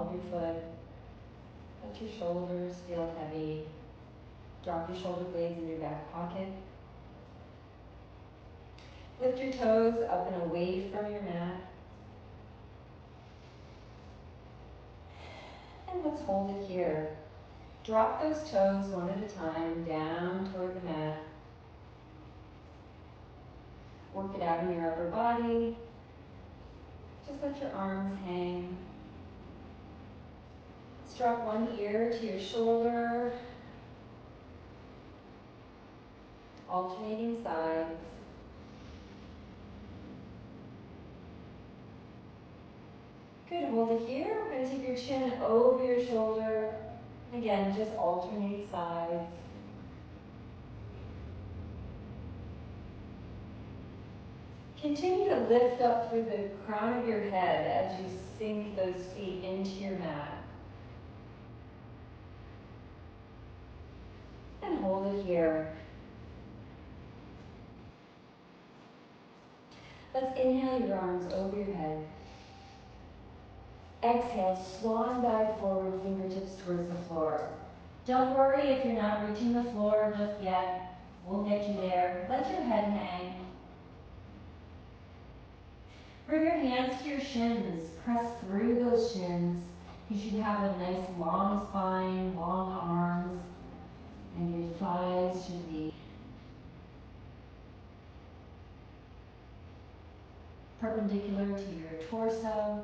ball of your foot. Let your shoulders feel heavy. Drop your shoulder blades in your back pocket. Lift your toes up and away from your mat. And let's hold it here. Drop those toes one at a time down toward the mat. Work it out in your upper body. Just let your arms hang. Let's drop one ear to your shoulder. Alternating sides. Good, hold it here. We're going to take your chin over your shoulder. Again, just alternate sides. Continue to lift up through the crown of your head as you sink those feet into your mat. And hold it here. Let's inhale your arms over your head. Exhale, swan dive forward, fingertips towards the floor. Don't worry if you're not reaching the floor just yet. We'll get you there. Let your head hang. Bring your hands to your shins. Press through those shins. You should have a nice long spine, long arms, and your thighs should be perpendicular to your torso.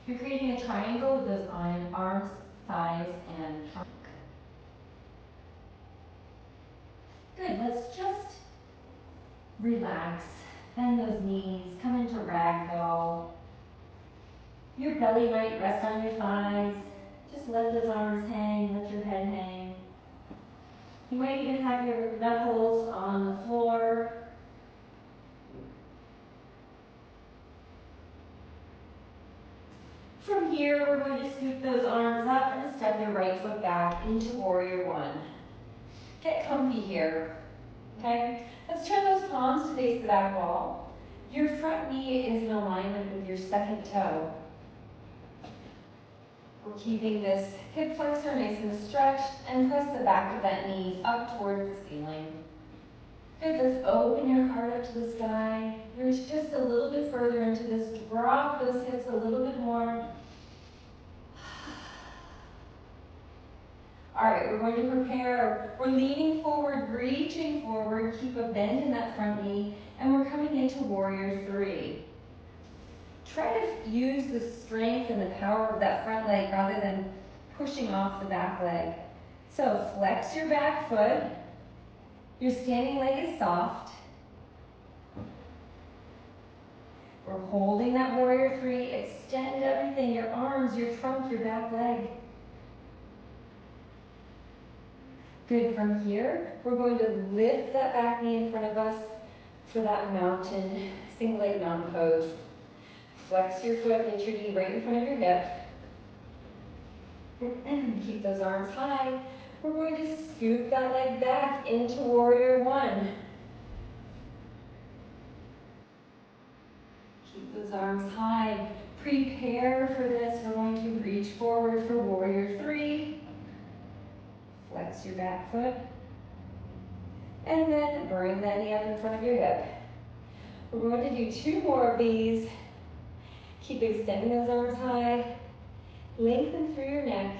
You're creating a triangle with those arms, thighs, and trunk. Good, let's just relax. Bend those knees, come into ragdoll. Your belly might rest on your thighs. Just let those arms hang, let your head hang. You might even have your knuckles on the floor. From here, we're going to scoop those arms up and step your right foot back into warrior one. Get comfy here, okay? Let's turn those palms to face the back wall. Your front knee is in alignment with your second toe. We're keeping this hip flexor nice and stretched and press the back of that knee up towards the ceiling. Good, let's open your heart up to the sky. Reach just a little bit further into this. Drop those hips a little bit more. All right, we're going to prepare. We're leaning forward, reaching forward. Keep a bend in that front knee. And we're coming into warrior three. Try to use the strength and the power of that front leg rather than pushing off the back leg. So flex your back foot. Your standing leg is soft. We're holding that warrior three. Extend everything, your arms, your trunk, your back leg. Good, from here, we're going to lift that back knee in front of us for that mountain, single leg mountain pose. Flex your foot, get your knee right in front of your hip. Keep those arms high. We're going to scoop that leg back into warrior one. Keep those arms high. Prepare for this. We're going to reach forward for warrior three. Flex your back foot. And then bring that knee up in front of your hip. We're going to do two more of these. Keep extending those arms high. Lengthen through your neck.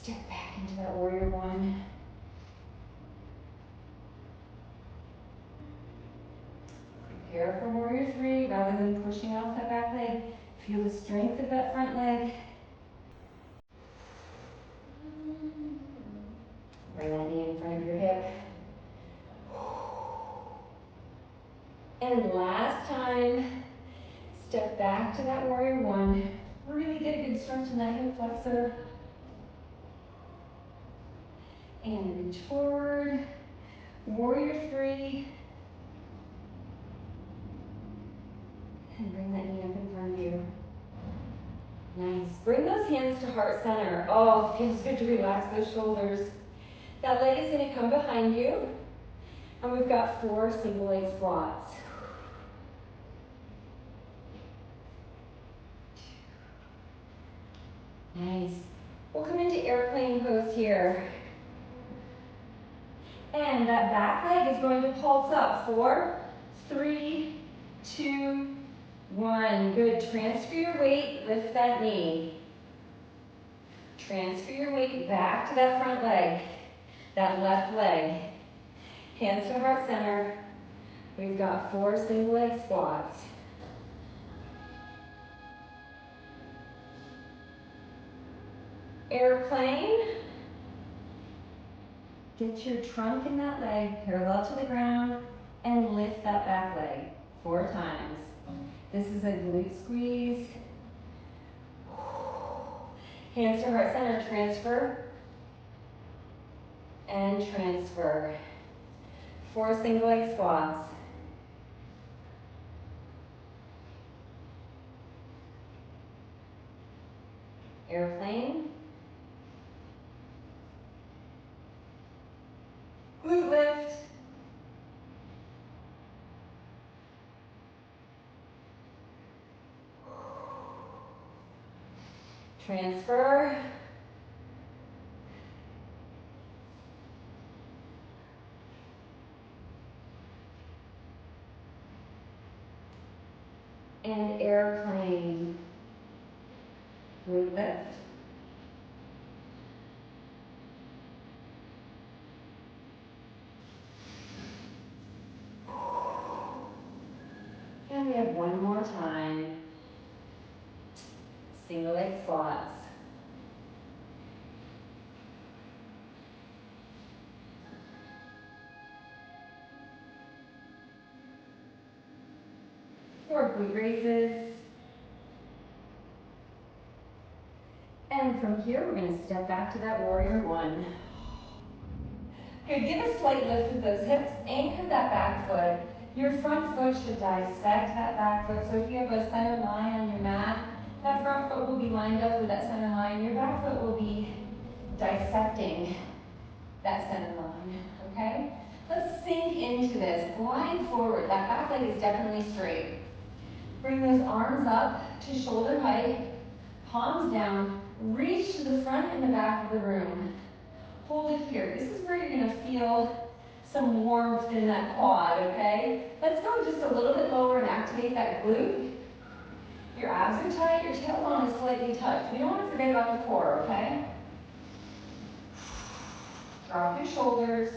Step back into that warrior one. Prepare for warrior three rather than pushing off that back leg. Feel the strength of that front leg. Bring that knee in front of your hip. And last time, step back to that warrior one. Really get a good stretch in that hip flexor. And reach forward. Warrior three. And bring that knee up in front of you. Nice. Bring those hands to heart center. Oh, it feels good to relax those shoulders. That leg is going to come behind you. And we've got 4 single leg squats. Nice. We'll come into airplane pose here. And that back leg is going to pulse up. 4, 3, 2, 1. Good. Transfer your weight, lift that knee. Transfer your weight back to that front leg, that left leg. Hands to heart center. We've got 4 single leg squats. Airplane. Get your trunk in that leg parallel to the ground and lift that back leg 4 times. This is a glute squeeze. Hands to heart center, transfer and transfer. 4 single leg squats. Airplane. Glute lift. Transfer. And airplane. Glute lift. And we have one more time. Single leg squats. Or glute raises. And from here, we're going to step back to that warrior 1. Good, give a slight lift with those hips, anchor that back foot. Your front foot should dissect that back foot. So if you have a center line on your mat, that front foot will be lined up with that center line. Your back foot will be dissecting that center line, okay? Let's sink into this. Blind forward, that back leg is definitely straight. Bring those arms up to shoulder height, palms down, reach to the front and the back of the room. Hold it here. This is where you're gonna feel some warmth in that quad, okay? Let's go just a little bit lower and activate that glute. Your abs are tight, your tailbone is slightly tucked. We don't want to forget about the core, okay? Drop your shoulders.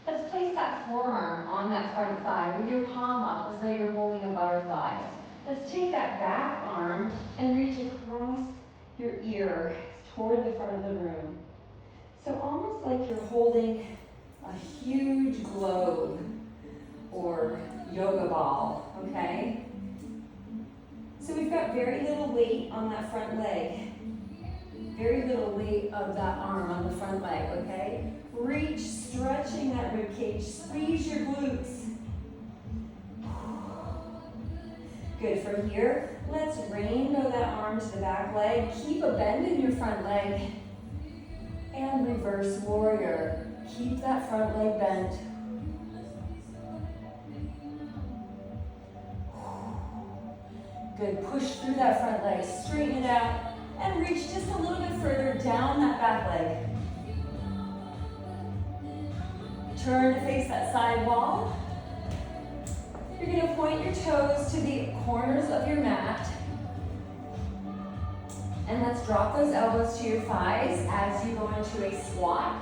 Let's place that forearm on that front thigh with your palm up as though you're holding a butterfly. Let's take that back arm and reach across your ear toward the front of the room. So almost like you're holding a huge globe or yoga ball, okay? So we've got very little weight on that front leg. Very little weight of that arm on the front leg, okay? Reach, stretching that rib cage. Squeeze your glutes. Good. From here, let's rainbow that arm to the back leg. Keep a bend in your front leg. And reverse warrior. Keep that front leg bent. Good. Push through that front leg. Straighten it out. And reach just a little bit further down that back leg. Turn to face that side wall. You're going to point your toes to the corners of your mat. And let's drop those elbows to your thighs as you go into a squat.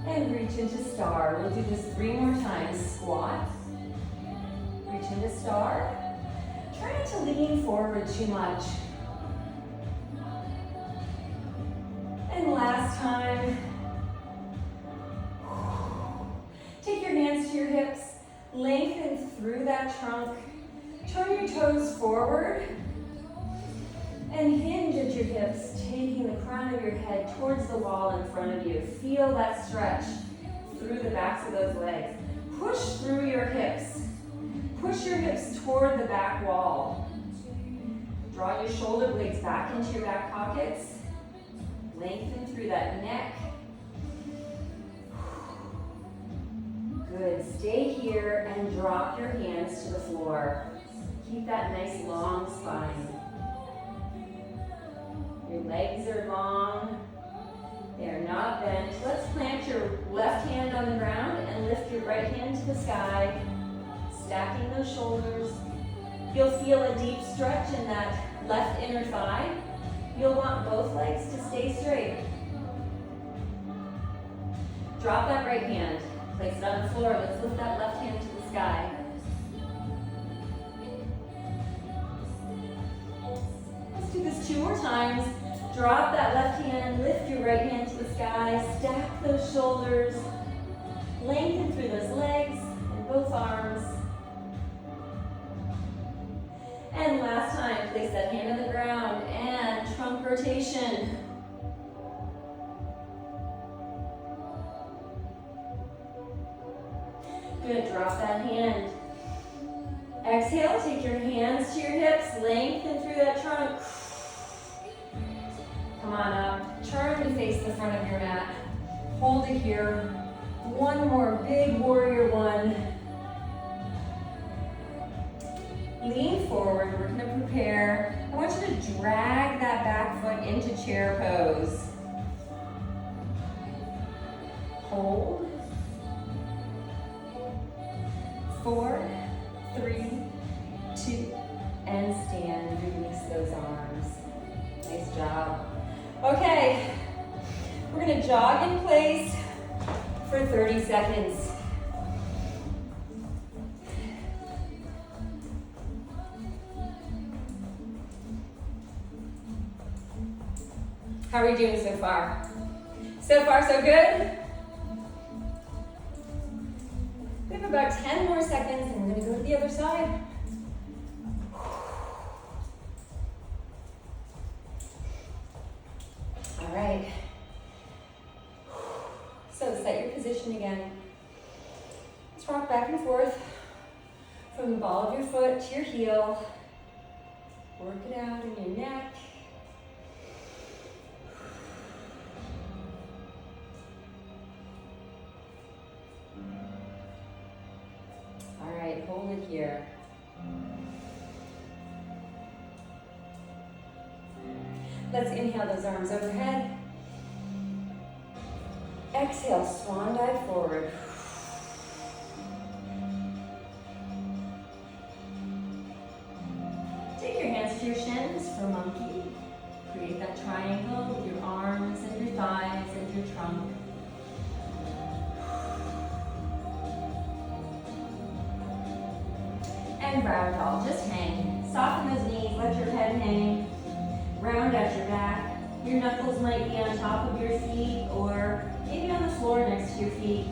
And reach into star. We'll do this 3 more times. Squat. Reach into star. Try not to lean forward too much. And last time. Take your hands to your hips. Lengthen through that trunk. Turn your toes forward. And hinge at your hips, taking the crown of your head towards the wall in front of you. Feel that stretch through the backs of those legs. Push through your hips. Push your hips toward the back wall. Draw your shoulder blades back into your back pockets. Lengthen through that neck. Good. Stay here and drop your hands to the floor. Keep that nice long spine. Your legs are long. They are not bent. Let's plant your left hand on the ground and lift your right hand to the sky, stacking those shoulders. You'll feel a deep stretch in that left inner thigh. You'll want both legs to stay straight. Drop that right hand. Place it on the floor. Let's lift that left hand to the sky. Let's do this 2 more times. Drop that left hand, lift your right hand to the sky, stack those shoulders, lengthen through those legs and both arms. And last time, place that hand on the ground and trunk rotation. Good, drop that hand. Exhale, take your hands to your hips, lengthen through that trunk. Come on up, turn to face the front of your mat. Hold it here. One more big warrior one. Lean forward, we're gonna prepare. I want you to drag that back foot into chair pose. Hold. 4, 3, 2, and stand. Release those arms. Nice job. Okay, we're gonna jog in place for 30 seconds. How are we doing so far? So far, so good? We have about 10 more seconds and we're gonna go to the other side. All right. So set your position again. Let's rock back and forth from the ball of your foot to your heel. Work it out in your neck. All right, hold it here. Let's inhale those arms overhead. Exhale, swan dive forward. Take your hands to your shins for monkey. Create that triangle with your arms and your thighs and your trunk. And round dog, just hang. Soften those knees, let your head hang. Round out your back. Your knuckles might be on top of your feet or maybe on the floor next to your feet.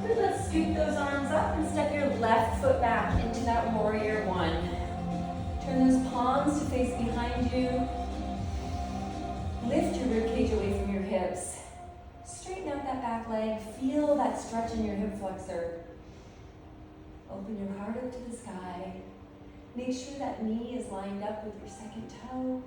Good, let's scoop those arms up and step your left foot back into that warrior one. Turn those palms to face behind you. Lift your ribcage away from your hips. Straighten out that back leg. Feel that stretch in your hip flexor. Open your heart up to the sky. Make sure that knee is lined up with your second toe.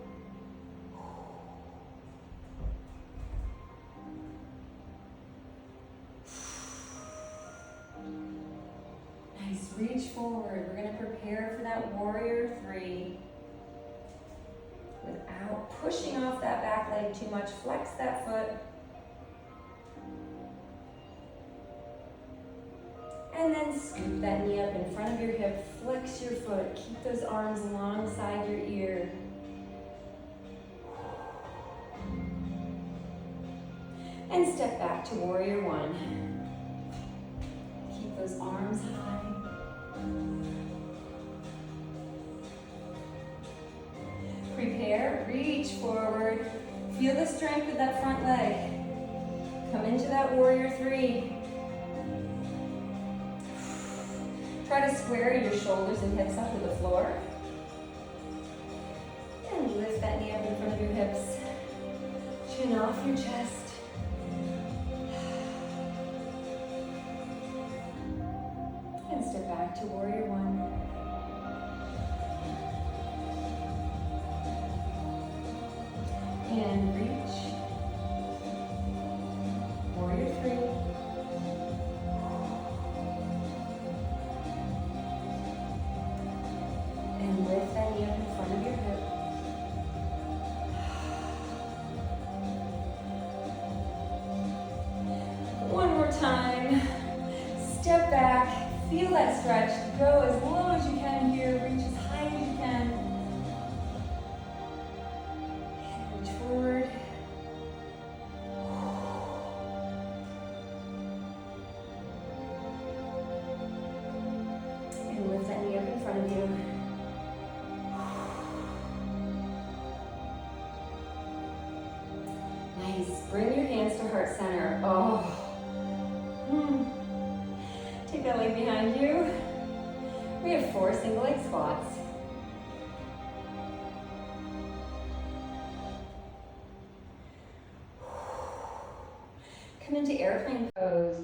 Nice, reach forward. We're gonna prepare for that warrior 3. Without pushing off that back leg too much, flex that foot. And then scoop that knee up in front of your hip, flex your foot, keep those arms alongside your ear. And step back to warrior 1. Keep those arms high. Prepare, reach forward. Feel the strength of that front leg. Come into that warrior 3. Try to square your shoulders and hips up to the floor. And lift that knee up in front of your hips. Chin off your chest. And step back to warrior 1. And reach. Warrior 3. Feel that stretch. Go as low as you can here. Reach as high as you can. Reach forward. And lift that knee up in front of you. Nice. Bring your hands to heart center. Oh. Take that leg behind you. We have 4 single leg squats. Come into airplane pose.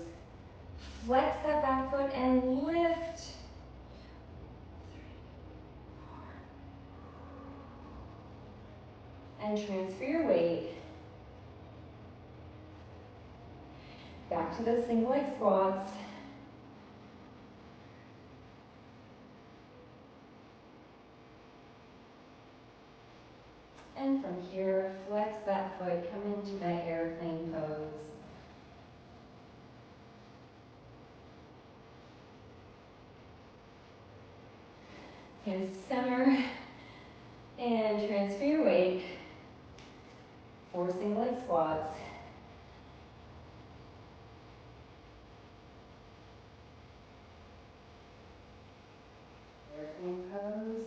Flex that back foot and lift. 3, 4. And transfer your weight. Back to those single leg squats. And from here, flex that foot, come into that airplane pose. Hands to center, and transfer your weight. 4 single leg squats. Airplane pose.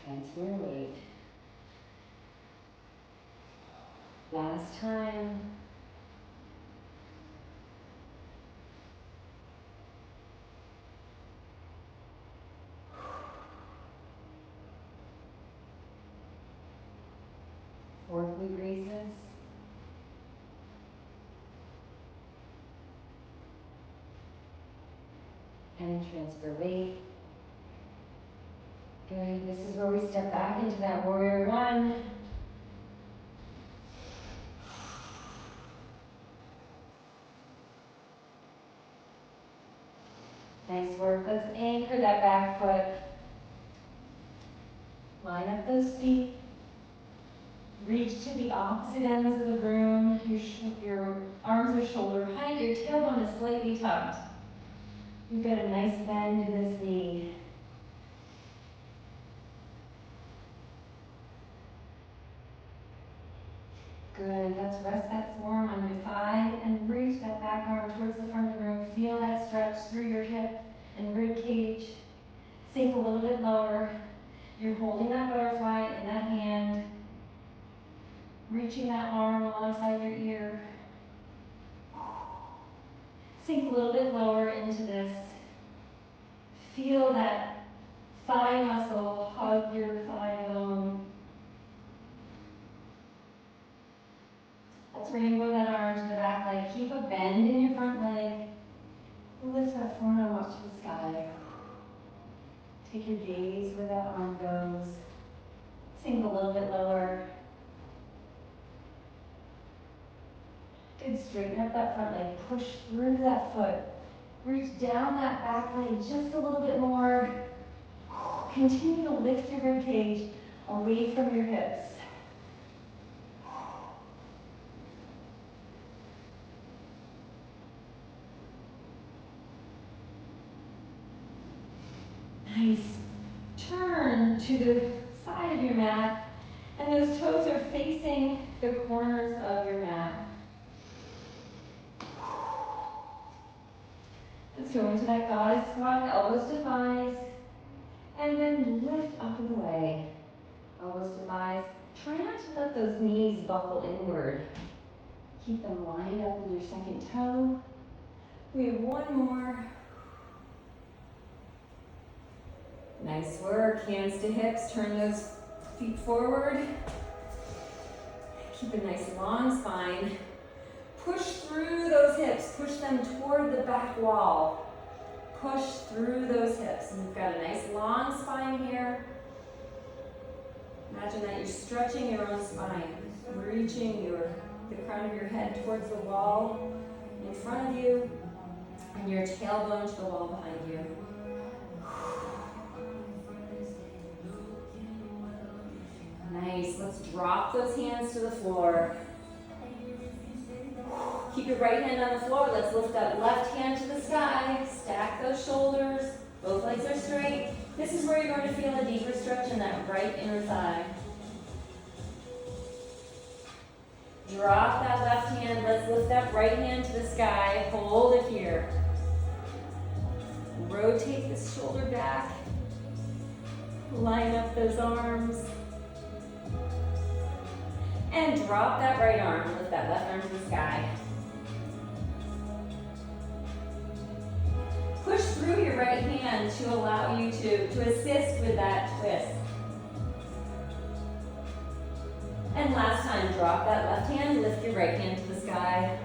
Transfer your weight. Last time. Four glute raises. And transfer weight. Good. This is where we step back into that warrior 1. Nice work. Let's anchor that back foot. Line up those feet. Reach to the opposite ends of the room. Your arms are shoulder height. Your tailbone is slightly tucked. You've got a nice bend in this knee. Good. Let's rest that forearm on your thigh and reach that back arm towards the front of the room. Feel that stretch through your hip and rib cage. Sink a little bit lower. You're holding that butterfly in that hand. Reaching that arm alongside your ear. Sink a little bit lower into this. Feel that thigh muscle hug your thigh bone. Let's rainbow that arm to the back leg. Keep a bend in your front leg. Lift that forearm up to the sky. Take your gaze where that arm goes. Sink a little bit lower. Good, straighten up that front leg. Push through that foot. Reach down that back leg just a little bit more. Continue to lift your rib cage away from your hips. Nice. Turn to the side of your mat, and those toes are facing the corners of your mat. Let's go into that goddess squat, elbows to thighs, and then lift up and away. Elbows to thighs. Try not to let those knees buckle inward. Keep them lined up with your second toe. We have one more. Nice work. Hands to hips. Turn those feet forward. Keep a nice long spine. Push through those hips. Push them toward the back wall. Push through those hips. And you've got a nice long spine here. Imagine that you're stretching your own spine. Reaching the crown of your head towards the wall in front of you. And your tailbone to the wall behind you. Nice. Let's drop those hands to the floor. Keep your right hand on the floor. Let's lift that left hand to the sky. Stack those shoulders. Both legs are straight. This is where you're going to feel a deeper stretch in that right inner thigh. Drop that left hand. Let's lift that right hand to the sky. Hold it here. Rotate this shoulder back. Line up those arms. And drop that right arm. Lift that left arm to the sky. Push through your right hand to allow you to assist with that twist. And last time, drop that left hand, lift your right hand to the sky.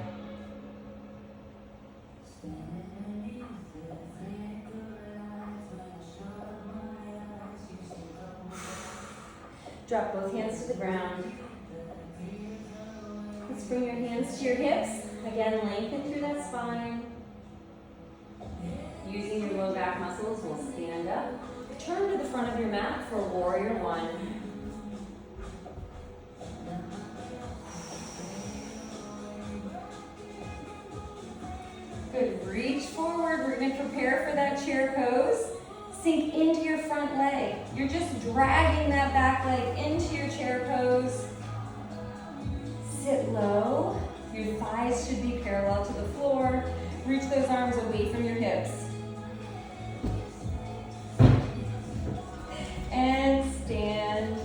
Drop both hands to the ground. Let's bring your hands to your hips. Again, lengthen through that spine. Using your low back muscles, we'll stand up. Turn to the front of your mat for warrior one. Good, reach forward. We're going to prepare for that chair pose. Sink into your front leg. You're just dragging that back leg into your chair pose. Sit low. Your thighs should be parallel to the floor. Reach those arms away from your hips. And stand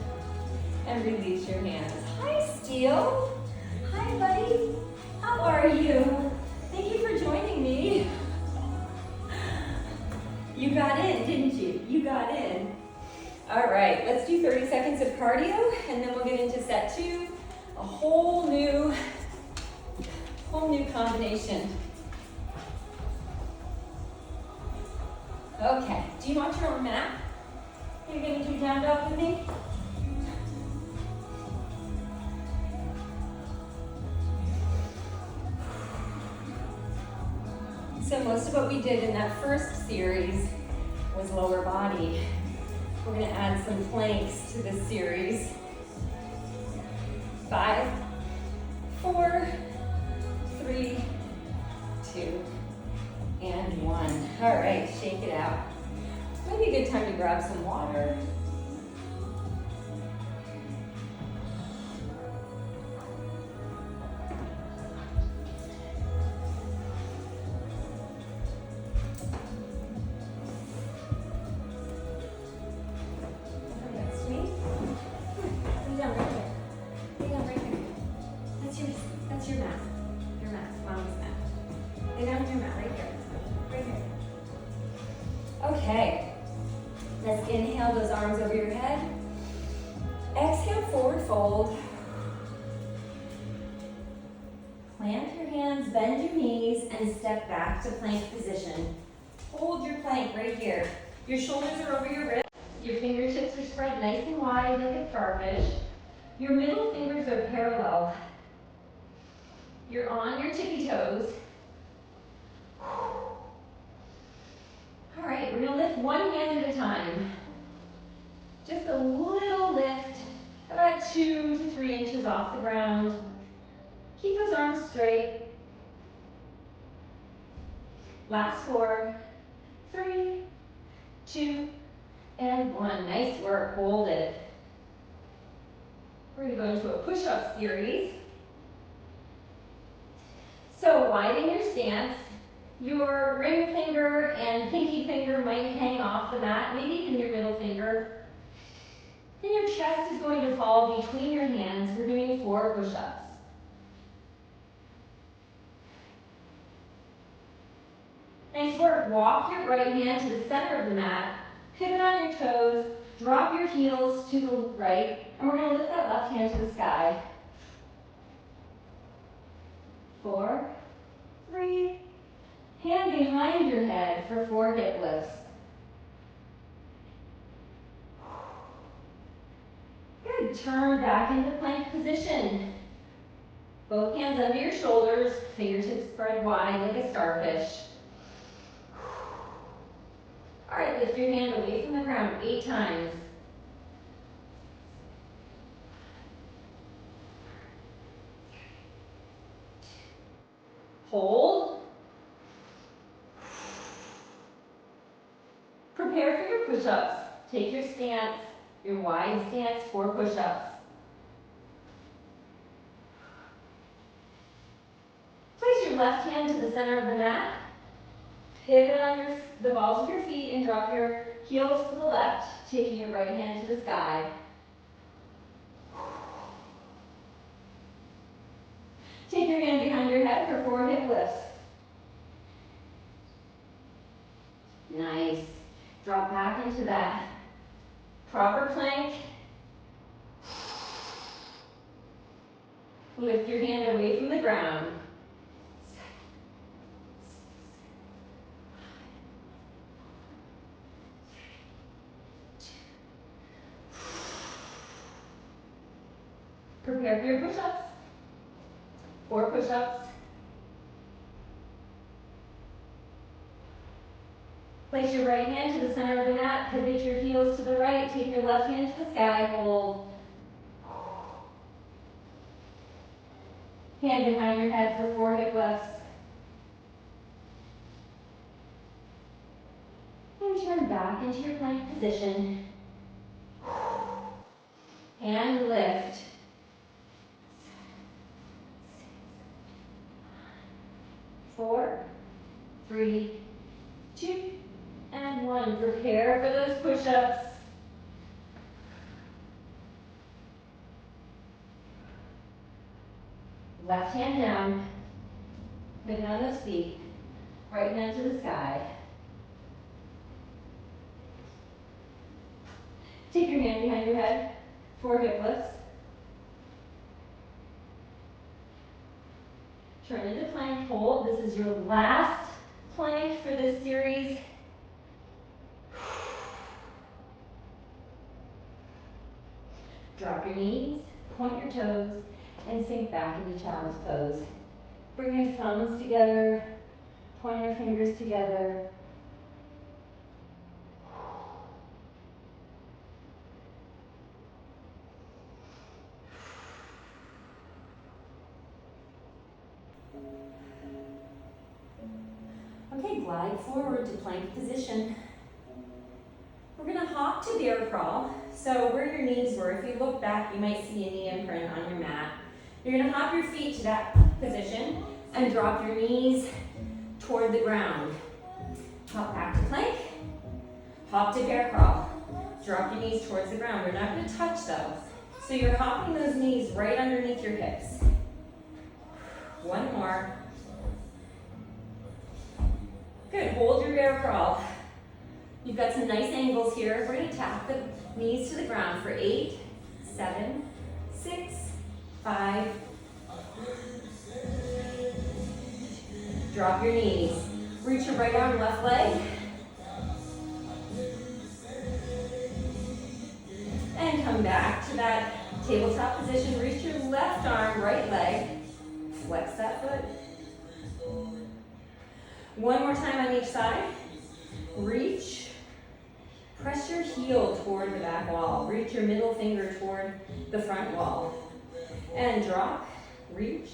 and release your hands. Hi, Steel. Hi, buddy. How are you? Thank you for joining me. You got in, didn't you? You got in. All right, let's do 30 seconds of cardio, and then we'll get into set two, a whole new combination. Okay, do you want your own mat? You're gonna do down dog with me? So most of what we did in that first series was lower body. We're gonna add some planks to this series. 5, 4, 3, 2, and 1. All right, shake it out. Maybe a good time to grab some water. Okay, let's inhale those arms over your head. Exhale, forward fold. Plant your hands, bend your knees, and step back to plank position. Hold your plank right here. Your shoulders are over your wrists. Your fingertips are spread nice and wide like a starfish. Your middle fingers are parallel. You're on your tippy toes. All right, we're gonna lift one hand at a time. Just a little lift, about 2 to 3 inches off the ground. Keep those arms straight. Last 4, 3, 2, and 1. Nice work, hold it. We're gonna go into a push-up series. So widen your stance. Your ring finger and pinky finger might hang off the mat, maybe even your middle finger. Then your chest is going to fall between your hands. We're doing 4 push-ups. Nice work. Walk your right hand to the center of the mat, pivot on your toes, drop your heels to the right, and we're going to lift that left hand to the sky. 4, 3, hand behind your head for 4 hip lifts. Good, turn back into plank position. Both hands under your shoulders, fingertips spread wide like a starfish. All right, lift your hand away from the ground 8 times. Hold. Prepare for your push-ups. Take your stance, your wide stance for push-ups. Place your left hand to the center of the mat. Pivot on the balls of your feet and drop your heels to the left, taking your right hand to the sky. Take your hand behind your head for 4 hip lifts. Nice. Drop back into that proper plank. Lift your hand away from the ground. Prepare for your push-ups. 4 push-ups. Place your right hand to the center of the mat, pivot your heels to the right, take your left hand to the sky, hold. Hand behind your head for 4 hip lifts. And turn back into your plank position. And lift. 4, 3, 2, and 1. Prepare for those push-ups. Left hand down. Pivot on those feet. Right hand to the sky. Take your hand behind your head. 4 hip lifts. Turn into plank, hold. This is your last plank for this series. Drop your knees, point your toes, and sink back into child's pose. Bring your thumbs together, point your fingers together. Okay, glide forward to plank position. We're gonna hop to bear crawl. So where your knees were, if you look back, you might see a knee imprint on your mat. You're gonna hop your feet to that position and drop your knees toward the ground. Hop back to plank, hop to bear crawl. Drop your knees towards the ground. We're not gonna touch though. So you're hopping those knees right underneath your hips. 1 more. Good, hold your bear crawl. You've got some nice angles here. We're gonna tap the knees to the ground for 8, 7, 6, 5. Drop your knees. Reach your right arm, left leg. And come back to that tabletop position. Reach your left arm, right leg. Flex that foot. 1 more time on each side. Reach. Press your heel toward the back wall. Reach your middle finger toward the front wall. And drop. Reach.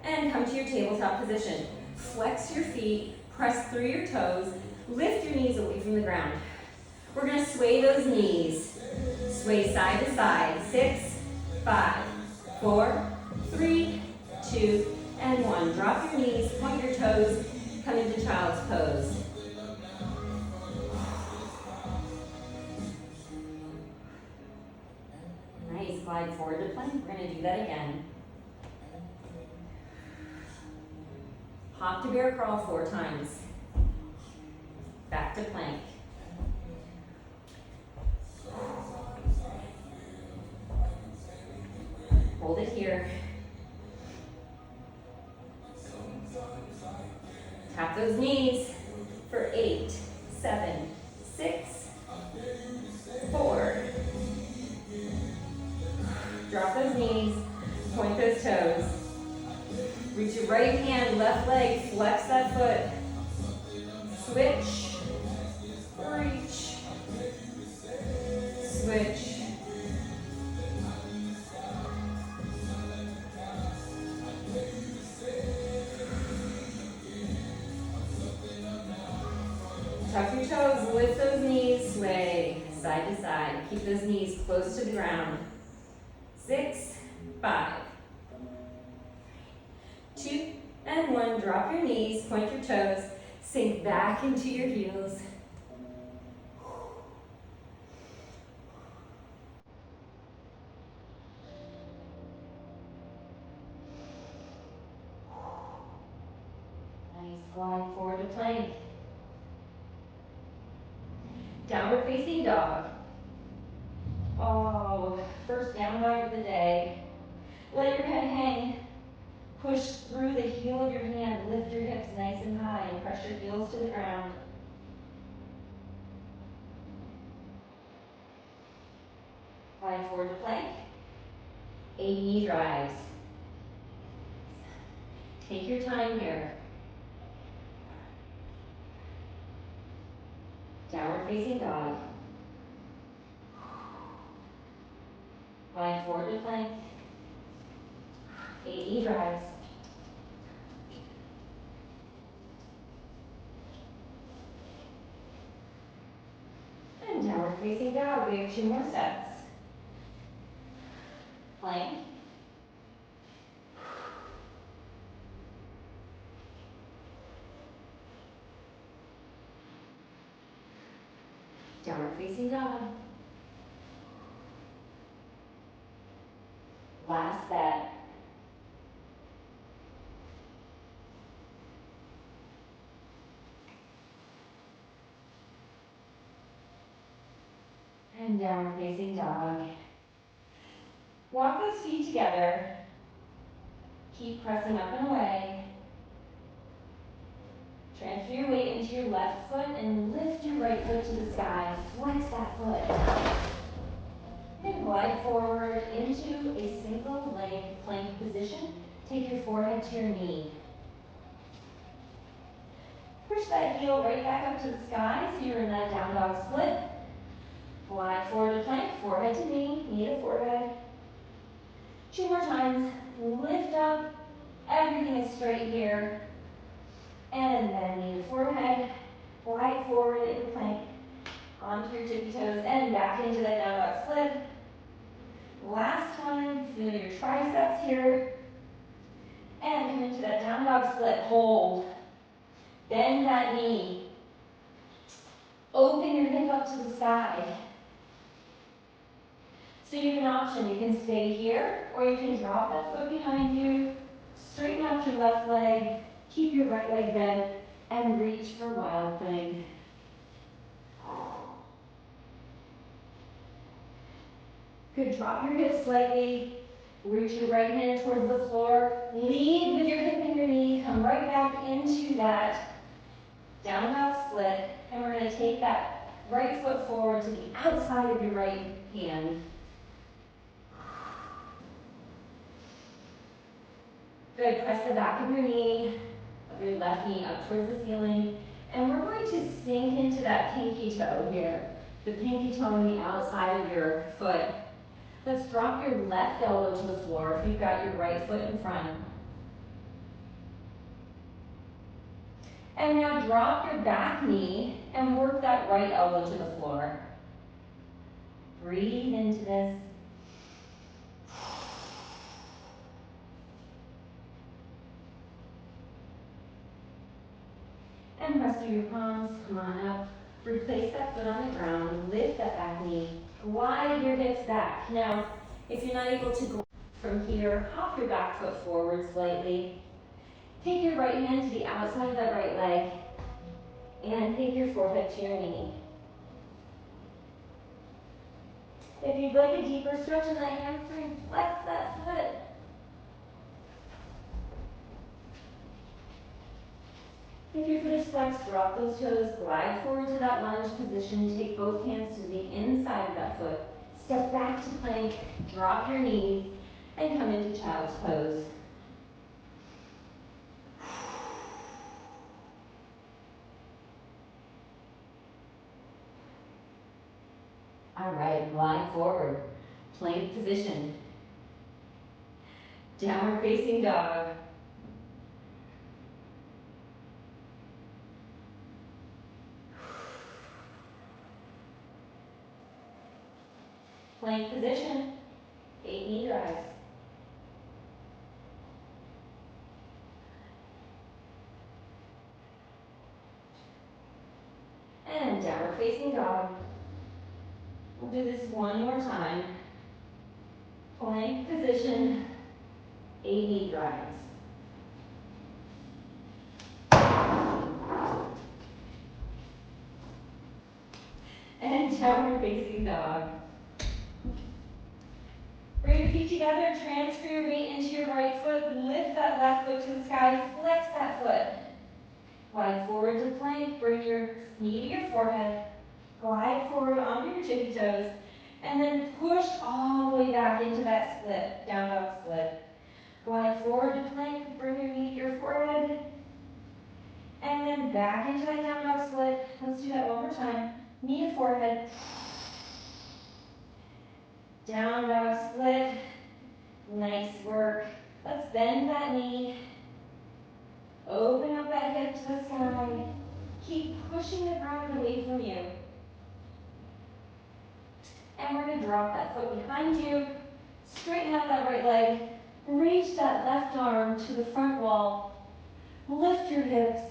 And come to your tabletop position. Flex your feet. Press through your toes. Lift your knees away from the ground. We're going to sway those knees. Sway side to side. 6, 5, 4, 3, 2, and 1. Drop your knees, point your toes, come into child's pose. Nice, glide forward to plank. We're going to do that again. Hop to bear crawl 4 times. Back to plank. Hold it here. Tap those knees for 8, 7, 6, 4. Drop those knees, point those toes. Reach your right hand, left leg, flex that foot. Switch, reach, switch, Tuck your toes, lift those knees, sway side to side. Keep those knees close to the ground. 6, 5, 2, and 1. Drop your knees, point your toes, sink back into your heels. Nice, glide forward to plank. Downward facing dog. Oh, first down dog of the day. Let your head hang. Push through the heel of your hand. Lift your hips nice and high and press your heels to the ground. Glide forward to plank. 8 knee drives. Take your time here. Downward facing dog. Glide forward to plank. 8 knee drives. And downward facing dog. We have 2 more steps. Plank. Downward facing dog. Last set. And downward facing dog. Walk those feet together. Keep pressing up and away. Transfer your weight into your left foot and lift your right foot to the sky. Flex that foot. And glide forward into a single leg plank position. Take your forehead to your knee. Push that heel right back up to the sky so you're in that down dog split. Glide forward to plank, forehead to knee, knee to forehead. 2 more times. Lift up. Everything is straight here. And then knee to forehead. Glide forward into plank. Onto your tippy toes and back into that down dog split. Last time, feel your triceps here. And come into that down dog split. Hold. Bend that knee. Open your hip up to the sky. So you have an option. You can stay here, or you can drop that foot behind you, straighten out your left leg, keep your right leg bent, and reach for wild thing. Good, drop your hips slightly, reach your right hand towards the floor, lead with your hip and your knee, come right back into that down dog split, and we're gonna take that right foot forward to the outside of your right hand. Good, press the back of your knee, of your left knee up towards the ceiling, and we're going to sink into that pinky toe here, the pinky toe on the outside of your foot. Let's drop your left elbow to the floor if you've got your right foot in front. And now drop your back knee and work that right elbow to the floor. Breathe into this. And press through your palms, come on up. Replace that foot on the ground, lift that back knee, glide your hips back. Now, if you're not able to go from here, hop your back foot forward slightly. Take your right hand to the outside of that right leg, and take your forehead to your knee. If you'd like a deeper stretch in that hamstring, flex that foot. If your foot is flexed, drop those toes, glide forward to that lunge position, take both hands to the inside of that foot, step back to plank, drop your knees, and come into child's pose. All right, glide forward, plank position, downward facing dog. Plank position, 8 knee drives. And downward facing dog. We'll do this one more time. Plank position, 8 knee drives. And downward facing dog. Bring your feet together, transfer your weight into your right foot, lift that left foot to the sky, flex that foot. Glide forward to plank, bring your knee to your forehead, glide forward onto your tippy toes, and then push all the way back into that split, down dog split. Glide forward to plank, bring your knee to your forehead, and then back into that down dog split. Let's do that one more time. Knee to forehead, down dog split. Nice work. Let's bend that knee. Open up that hip to the sky. Keep pushing the ground away from you. And we're going to drop that foot behind you. Straighten out that right leg. Reach that left arm to the front wall. Lift your hips.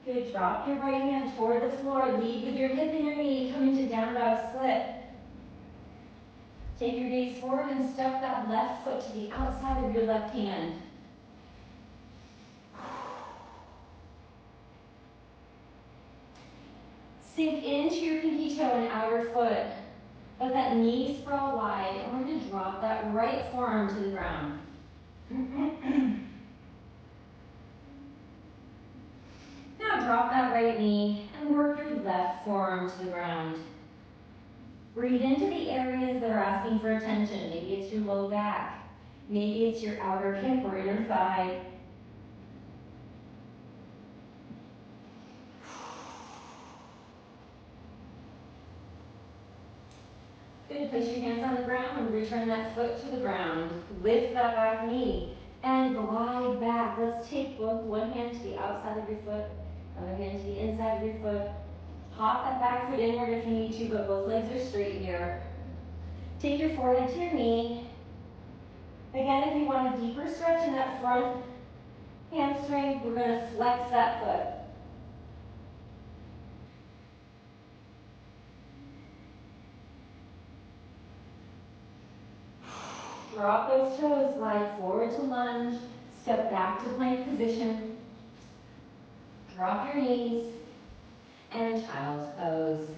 Good. Drop your right hand toward the floor. Lead with your hip and your knee. Come into down dog split. Take your gaze forward and step that left foot to the outside of your left hand. Sink into your pinky toe and outer foot. Let that knee sprawl wide, and we're going to drop that right forearm to the ground. Now drop that right knee and work your left forearm to the ground. Breathe into the areas that are asking for attention. Maybe it's your low back. Maybe it's your outer hip or inner thigh. Good. Place your hands on the ground and return that foot to the ground. Lift that back knee and glide back. Let's take both one hand to the outside of your foot, other hand to the inside of your foot. Hop that back foot inward if you need to, but both legs are straight here. Take your forehead to your knee. Again, if you want a deeper stretch in that front hamstring, we're going to flex that foot. Drop those toes, glide forward to lunge, step back to plank position. Drop your knees, and child's pose.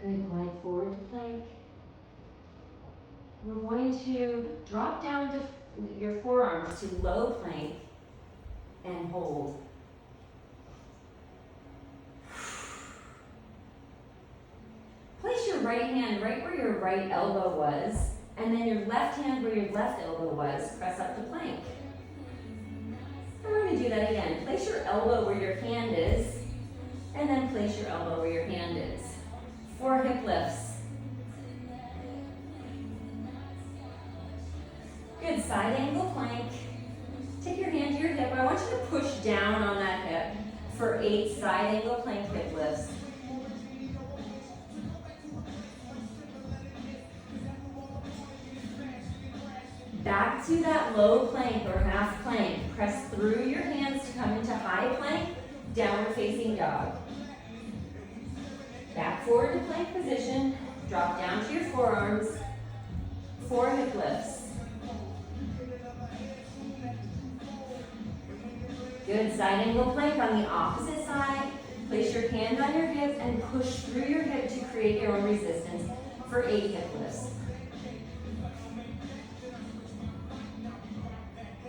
Good, glide forward to plank. We're going to drop down to your forearms to low plank and hold. Place your right hand right where your right elbow was, and then your left hand where your left elbow was. Press up to plank. And we're going to do that again. Place your elbow where your hand is, and then place your elbow where your hand is. 4 hip lifts. Good, side angle plank. Take your hand to your hip. I want you to push down on that hip for 8 side angle plank hip lifts. Back to that low plank or half plank. Press through your hands to come into high plank, downward facing dog. Back forward to plank position. Drop down to your forearms. 4 hip lifts. Good, side angle plank on the opposite side. Place your hand on your hip and push through your hip to create your own resistance for 8 hip lifts.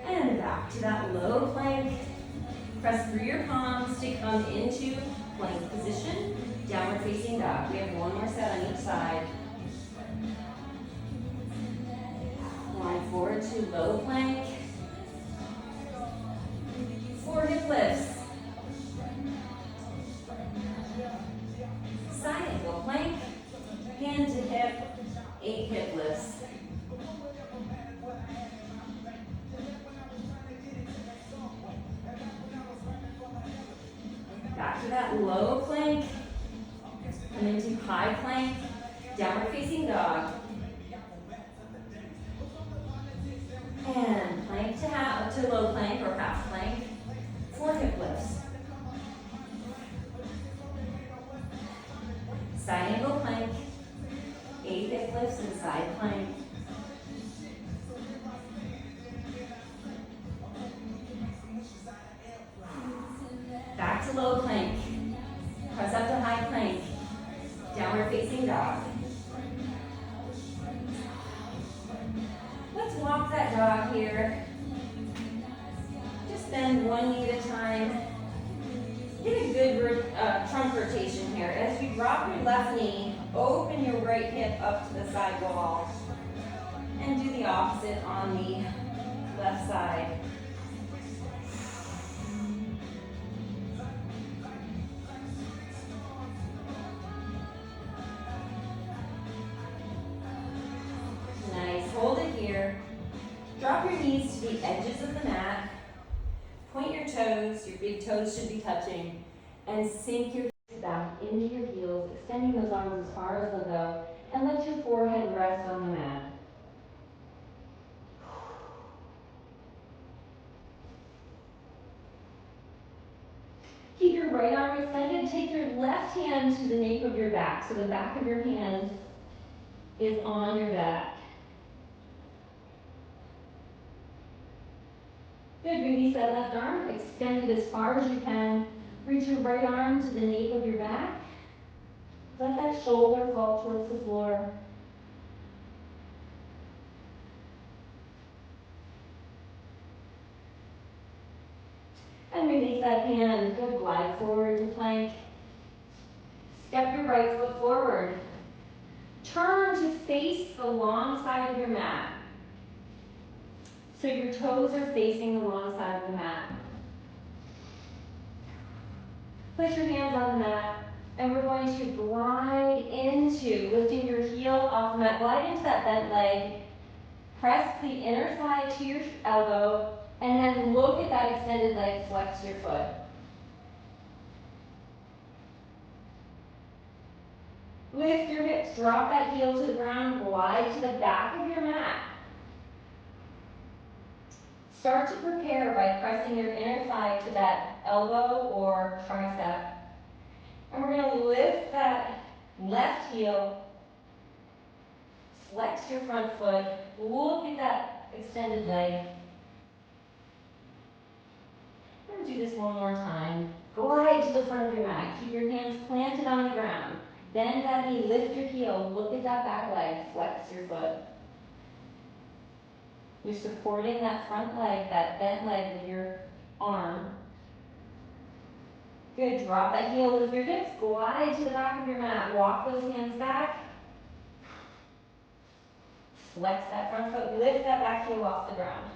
And back to that low plank. Press through your palms to come into plank position, downward facing dog. We have one more set on each side. Glide forward to low plank. 4 hip lifts. Side angle plank. that low plank, come into high plank, downward facing dog. And plank to low plank or half plank, 4 hip lifts. Side angle plank, 8 hip lifts and side plank. Back to low plank, press up to high plank, downward facing dog. Let's walk that dog here. Just bend one knee at a time. Get a good trunk rotation here. As you drop your left knee, open your right hip up to the side wall. And do the opposite on the left side. Nice, hold it here. Drop your knees to the edges of the mat. Point your toes, your big toes should be touching. And sink your back into your heels, extending those arms as far as they'll go. And let your forehead rest on the mat. Keep your right arm extended. Take your left hand to the nape of your back. So the back of your hand is on your back. Good, release that left arm. Extend it as far as you can. Reach your right arm to the nape of your back. Let that shoulder fall towards the floor. And release that hand. Good, glide forward to plank. Step your right foot forward. Turn to face the long side of your mat. So your toes are facing the long side of the mat. Put your hands on the mat, and we're going to glide into lifting your heel off the mat. Glide into that bent leg. Press the inner thigh to your elbow, and then look at that extended leg, flex your foot. Lift your hips, drop that heel to the ground, glide to the back of your mat. Start to prepare by pressing your inner thigh to that elbow or tricep. And we're going to lift that left heel, flex your front foot, look at that extended leg. We're going to do this one more time. Glide to the front of your mat. Keep your hands planted on the ground. Bend that knee, lift your heel, look at that back leg, flex your foot. You're supporting that front leg, that bent leg with your arm. Good, drop that heel with your hips, glide to the back of your mat, walk those hands back. Flex that front foot, lift that back heel off the ground.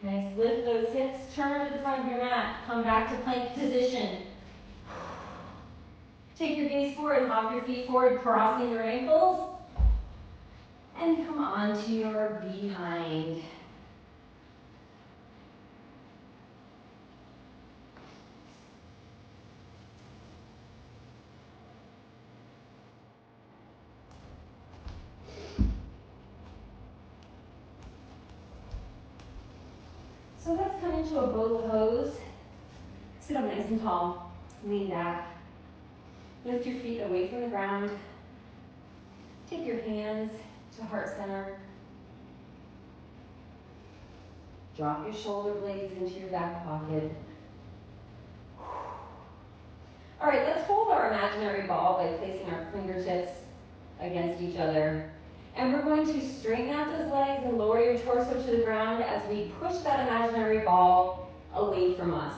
Nice, lift those hips, turn to the front of your mat, come back to plank position. Take your gaze forward, hop your feet forward, crossing your ankles. And come onto your behind. So let's come into a boat pose. Sit up nice and tall, lean back. Lift your feet away from the ground. Take your hands to heart center. Drop your shoulder blades into your back pocket. All right, let's hold our imaginary ball by placing our fingertips against each other. And we're going to straighten out those legs and lower your torso to the ground as we push that imaginary ball away from us.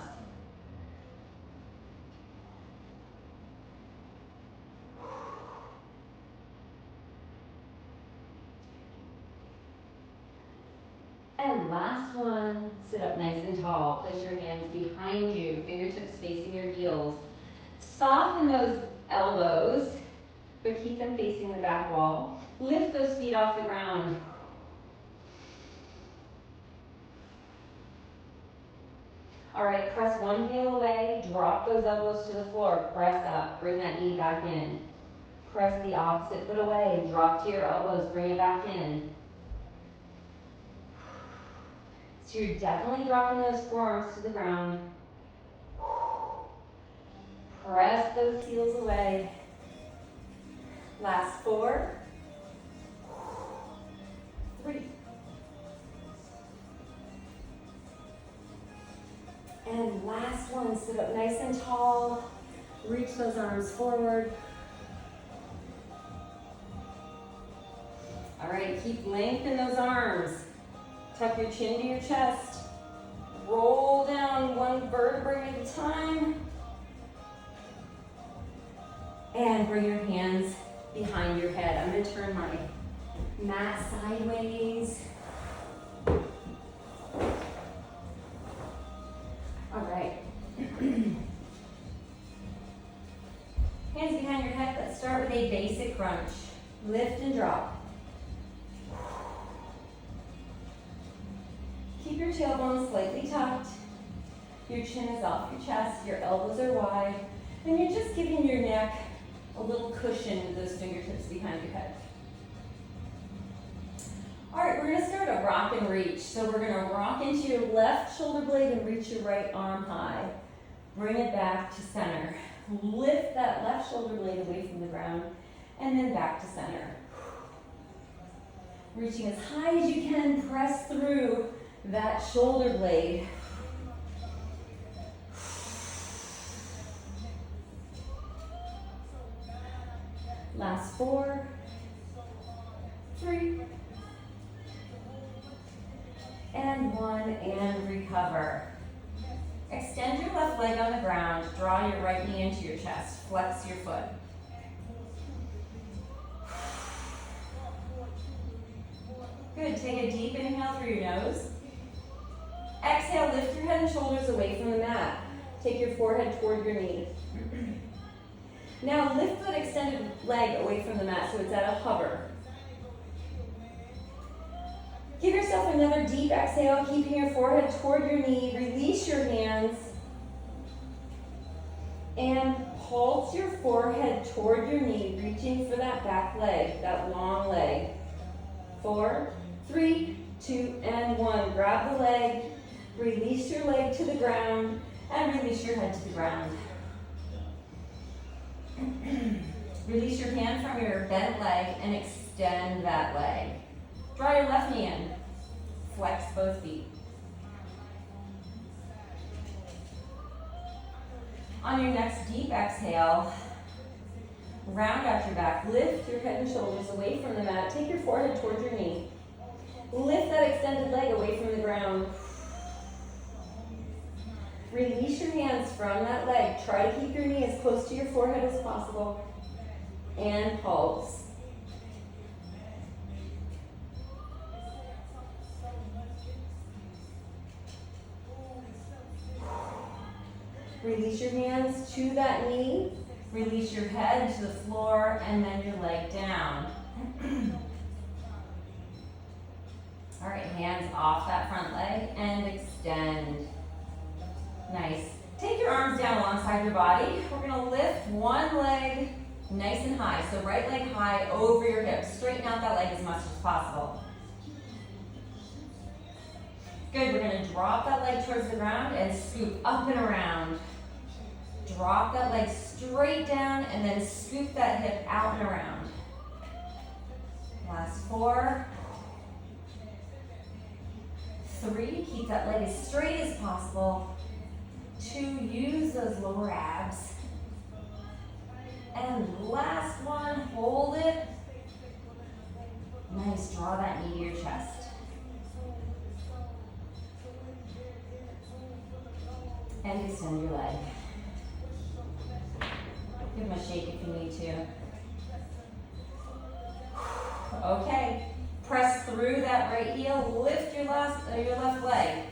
And last one, sit up nice and tall. Place your hands behind you, fingertips facing your heels. Soften those elbows, but keep them facing the back wall. Lift those feet off the ground. All right, press one heel away, drop those elbows to the floor, press up, bring that knee back in. Press the opposite foot away, drop to your elbows, bring it back in. So you're definitely dropping those forearms to the ground. Press those heels away. Last 4, 3. And last one, sit up nice and tall. Reach those arms forward. All right, keep lengthening those arms. Tuck your chin to your chest. Roll down one vertebrae at a time. And bring your hands behind your head. I'm going to turn my mat sideways. All right. Hands behind your head. Let's start with a basic crunch. Lift and drop. Keep your tailbone slightly tucked. Your chin is off your chest. Your elbows are wide. And you're just giving your neck a little cushion with those fingertips behind your head. All right, we're gonna start a rock and reach. So we're gonna rock into your left shoulder blade and reach your right arm high. Bring it back to center. Lift that left shoulder blade away from the ground and then back to center. Reaching as high as you can, press through that shoulder blade. Last 4, 3, and 1, and recover. Extend your left leg on the ground, draw your right knee into your chest, flex your foot. Good, take a deep inhale through your nose. Exhale, lift your head and shoulders away from the mat. Take your forehead toward your knee. Now lift that extended leg away from the mat so it's at a hover. Give yourself another deep exhale, keeping your forehead toward your knee. Release your hands. And pulse your forehead toward your knee, reaching for that back leg, that long leg. 4, 3, 2, and 1. Grab the leg, release your leg to the ground, and release your head to the ground. Release your hand from your bent leg and extend that leg. Draw your left knee in. Flex both feet. On your next deep exhale, round out your back. Lift your head and shoulders away from the mat. Take your forehead towards your knee. Lift that extended leg away from the ground. Release your hands from that leg. Try to keep your knee as close to your forehead as possible. And pulse. Release your hands to that knee. Release your head to the floor and then your leg down. All right, hands off that front leg and extend. Nice. Take your arms down alongside your body. We're gonna lift one leg nice and high. So right leg high over your hips. Straighten out that leg as much as possible. Good, we're gonna drop that leg towards the ground and scoop up and around. Drop that leg straight down and then scoop that hip out and around. Last 4, 3, keep that leg as straight as possible. 2, use those lower abs. And last one, hold it. Nice, draw that knee to your chest. And extend your leg. Give them a shake if you need to. Okay, press through that right heel, lift your left leg.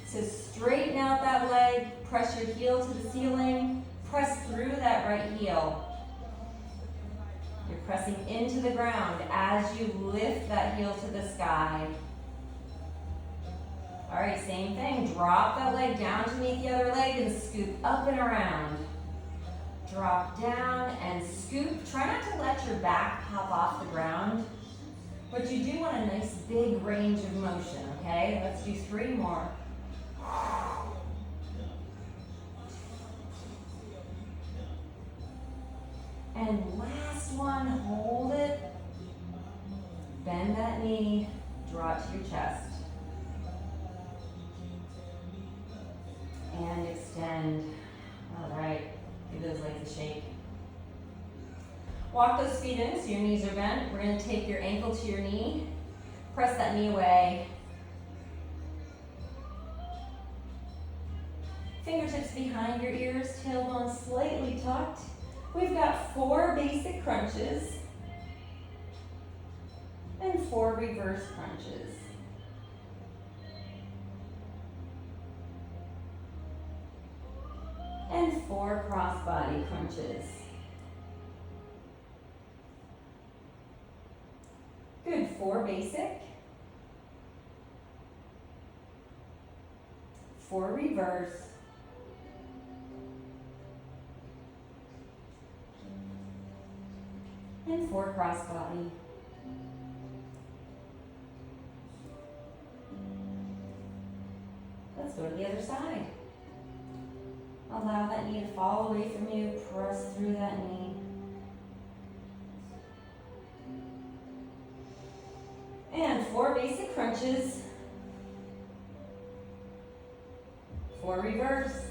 So straighten out that leg, press your heel to the ceiling, press through that right heel. You're pressing into the ground as you lift that heel to the sky. All right, same thing. Drop that leg down to meet the other leg and scoop up and around. Drop down and scoop. Try not to let your back pop off the ground, but you do want a nice big range of motion, okay? Let's do 3 more. And last one, hold it. Bend that knee, draw it to your chest. And extend. All right, give those legs a shake. Walk those feet in so your knees are bent. We're gonna take your ankle to your knee. Press that knee away. Fingertips behind your ears, tailbone slightly tucked. We've got 4 basic crunches and 4 reverse crunches. And 4 crossbody crunches. Good, 4 basic, 4 reverse, and 4 crossbody. Let's go to the other side. Allow that knee to fall away from you, press through that knee. And 4 basic crunches, 4 reverse,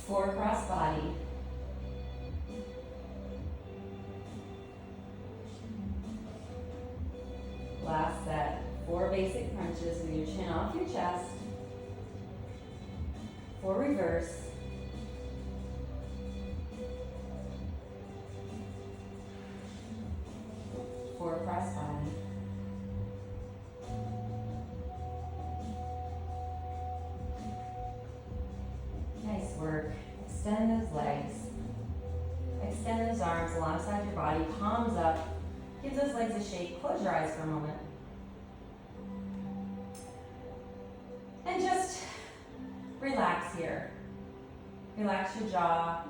4 crossbody. Last set, 4 basic crunches with your chin off your chest, 4 reverse, 4 crossbody. Nice work. Extend those legs. Extend those arms alongside your body, palms up. Give those legs a shake. Close your eyes for a moment. And just relax here. Relax your jaw.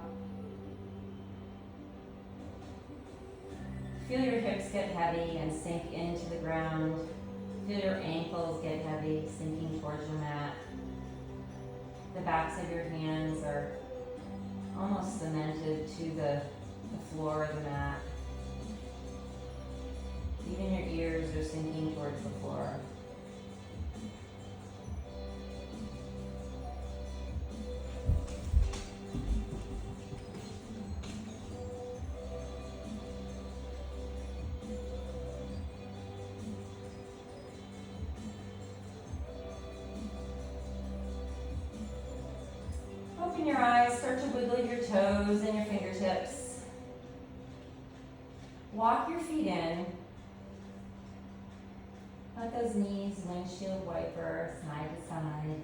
Feel your hips get heavy and sink into the ground. Feel your ankles get heavy, sinking towards your mat. The backs of your hands are almost cemented to the floor of the mat. Even your ears are sinking towards the floor. Open your eyes, start to wiggle your toes and your fingertips. Walk your feet in. Let those knees windshield wiper side to side.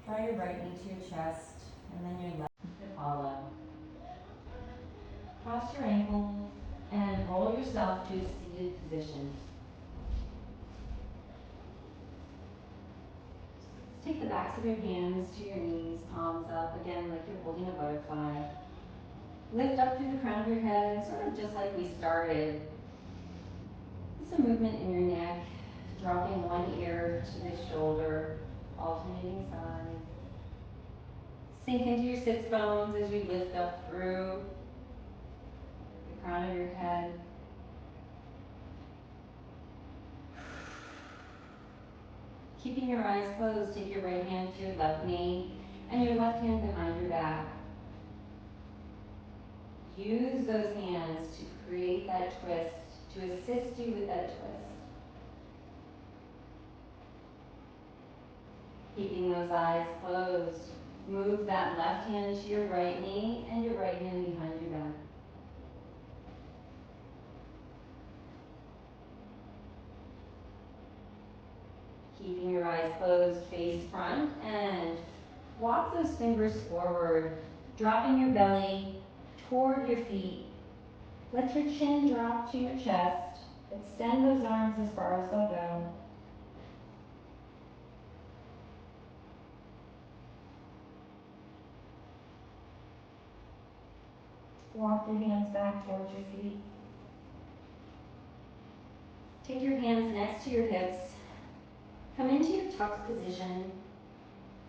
Draw your right knee to your chest and then your left to follow. Cross your ankles and roll yourself to a seated position. Take the backs of your hands to your knees, palms up, again like you're holding a butterfly. Lift up through the crown of your head, sort of just like we started. Some movement in your neck, dropping one ear to the shoulder, alternating sides. Sink into your sits bones as you lift up through the crown of your head. Keeping your eyes closed, take your right hand to your left knee and your left hand behind your back. Use those hands to create that twist, to assist you with that twist. Keeping those eyes closed, move that left hand to your right knee and your right hand behind your back. Keeping your eyes closed, face front, and Walk those fingers forward, dropping your belly toward your feet. Let your chin drop to your chest. Extend those arms as far as they'll go. Walk your hands back towards your feet. Take your hands next to your hips. Come into your tucked position.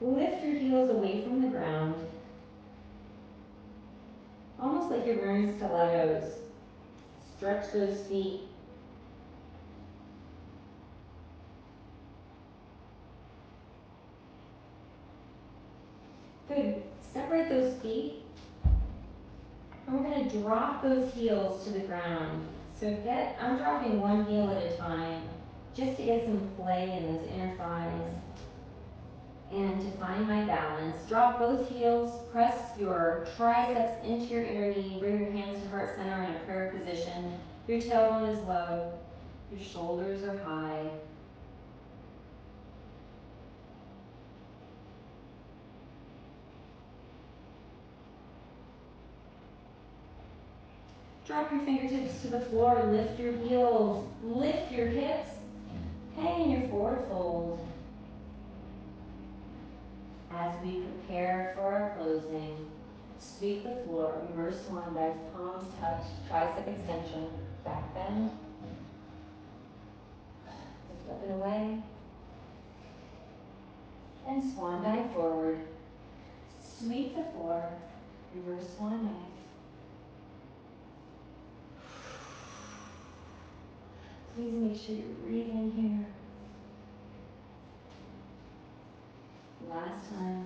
Lift your heels away from the ground. Almost like you're wearing stilettos. Stretch those feet. Good. Separate those feet. And we're going to drop those heels to the ground. So I'm dropping one heel at a time, just to get some play in those inner thighs. And to find my balance, drop both heels, press your triceps into your inner knee, bring your hands to heart center in a prayer position. Your tailbone is low, your shoulders are high. Drop your fingertips to the floor, lift your heels, lift your hips, hang in your forward fold. As we prepare for our closing, sweep the floor, reverse swan dive, palms touch, tricep extension, back bend. Flip it away. And swan dive forward. Sweep the floor, reverse swan dive. Please make sure you're breathing here. Last time.